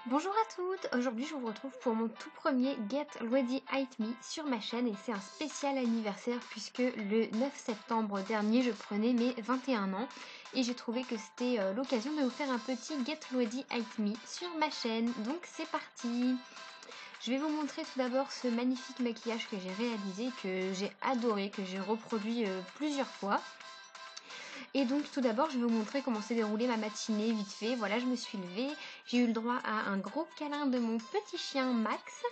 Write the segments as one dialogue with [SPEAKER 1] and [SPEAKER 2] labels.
[SPEAKER 1] Bonjour à toutes, aujourd'hui je vous retrouve pour mon tout premier Get Ready Hide Me sur ma chaîne et c'est un spécial anniversaire puisque le 9 septembre dernier je prenais mes 21 ans et j'ai trouvé que c'était l'occasion de vous faire un petit Get Ready Hide Me sur ma chaîne, donc c'est parti. Je vais vous montrer tout d'abord ce magnifique maquillage que j'ai réalisé, que j'ai adoré, que j'ai reproduit plusieurs fois. Et donc tout d'abord je vais vous montrer comment s'est déroulée ma matinée vite fait. Voilà, je me suis levée, j'ai eu le droit à un gros câlin de mon petit chien Max.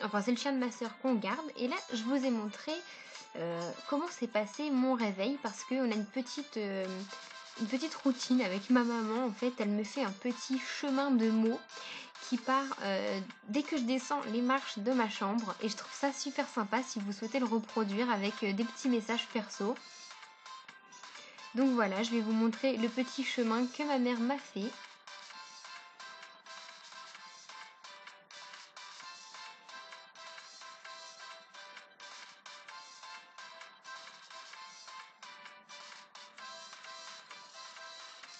[SPEAKER 1] Enfin c'est le chien de ma soeur qu'on garde. Et là je vous ai montré comment s'est passé mon réveil parce qu'on a une petite routine avec ma maman. En fait elle me fait un petit chemin de mots qui part dès que je descends les marches de ma chambre. Et je trouve ça super sympa si vous souhaitez le reproduire avec des petits messages perso. Donc voilà, je vais vous montrer le petit chemin que ma mère m'a fait.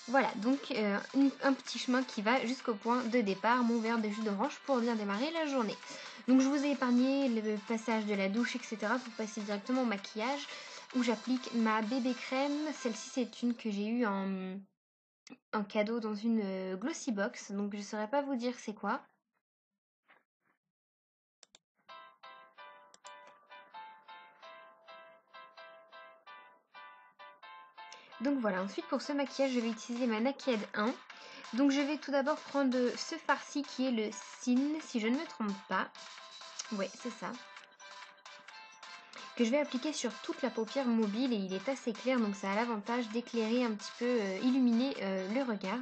[SPEAKER 1] Voilà, donc un petit chemin qui va jusqu'au point de départ, mon verre de jus d'orange pour bien démarrer la journée. Donc je vous ai épargné le passage de la douche, etc. pour passer directement au maquillage où j'applique ma bébé crème. Celle-ci c'est une que j'ai eue en cadeau dans une glossy box, donc je ne saurais pas vous dire c'est quoi. Donc voilà, ensuite pour ce maquillage, je vais utiliser ma Naked 1. Donc je vais tout d'abord prendre ce farci qui est le Sin, si je ne me trompe pas. Ouais, c'est ça. Que je vais appliquer sur toute la paupière mobile et il est assez clair, donc ça a l'avantage d'éclairer un petit peu, illuminer le regard.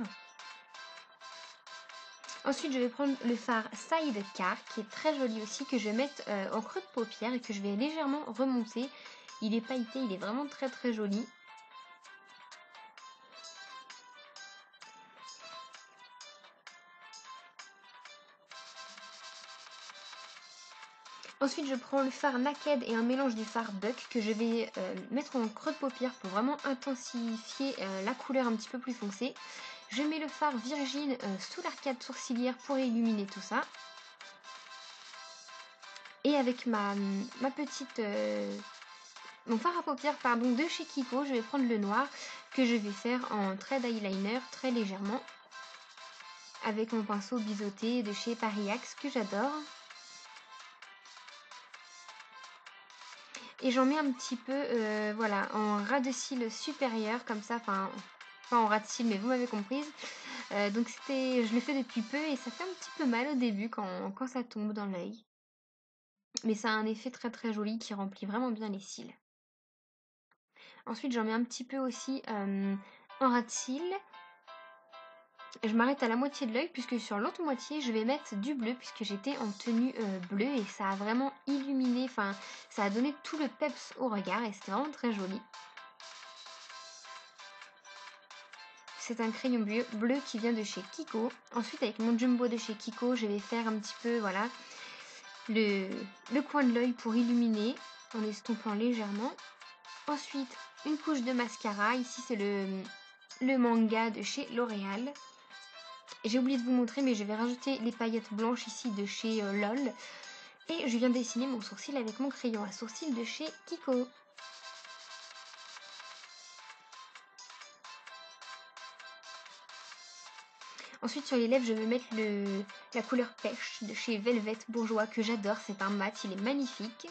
[SPEAKER 1] Ensuite, je vais prendre le fard Sidecar, qui est très joli aussi, que je vais mettre en creux de paupière et que je vais légèrement remonter. Il est pailleté, il est vraiment très très joli. Ensuite, je prends le fard Naked et un mélange du fard Buck que je vais mettre en creux de paupière pour vraiment intensifier la couleur un petit peu plus foncée. Je mets le fard Virgin sous l'arcade sourcilière pour illuminer tout ça. Et avec ma petite... mon fard à paupières pardon, de chez Kiko, je vais prendre le noir que je vais faire en trait d'eyeliner très légèrement. Avec mon pinceau biseauté de chez Paris Axe que j'adore. Et j'en mets un petit peu voilà, en ras de cils supérieur comme ça, enfin pas en ras de cils mais vous m'avez comprise. Donc je le fais depuis peu et ça fait un petit peu mal au début quand ça tombe dans l'œil. Mais ça a un effet très très joli qui remplit vraiment bien les cils. Ensuite j'en mets un petit peu aussi en ras de cils. Je m'arrête à la moitié de l'œil puisque sur l'autre moitié je vais mettre du bleu puisque j'étais en tenue bleue et ça a vraiment illuminé, enfin ça a donné tout le peps au regard et c'était vraiment très joli. C'est un crayon bleu qui vient de chez Kiko. Ensuite avec mon jumbo de chez Kiko je vais faire un petit peu voilà le coin de l'œil pour illuminer en estompant légèrement. Ensuite une couche de mascara, ici c'est le manga de chez L'Oréal. J'ai oublié de vous montrer mais je vais rajouter les paillettes blanches ici de chez LOL. Et je viens dessiner mon sourcil avec mon crayon à sourcil de chez Kiko. Ensuite sur les lèvres je vais mettre la couleur pêche de chez Velvet Bourgeois que j'adore, c'est un mat, il est magnifique.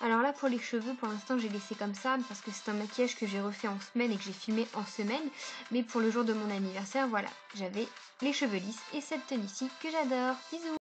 [SPEAKER 1] Alors là pour les cheveux pour l'instant j'ai laissé comme ça parce que c'est un maquillage que j'ai refait en semaine et que j'ai filmé en semaine. Mais pour le jour de mon anniversaire voilà, j'avais les cheveux lisses et cette tenue-ci que j'adore. Bisous!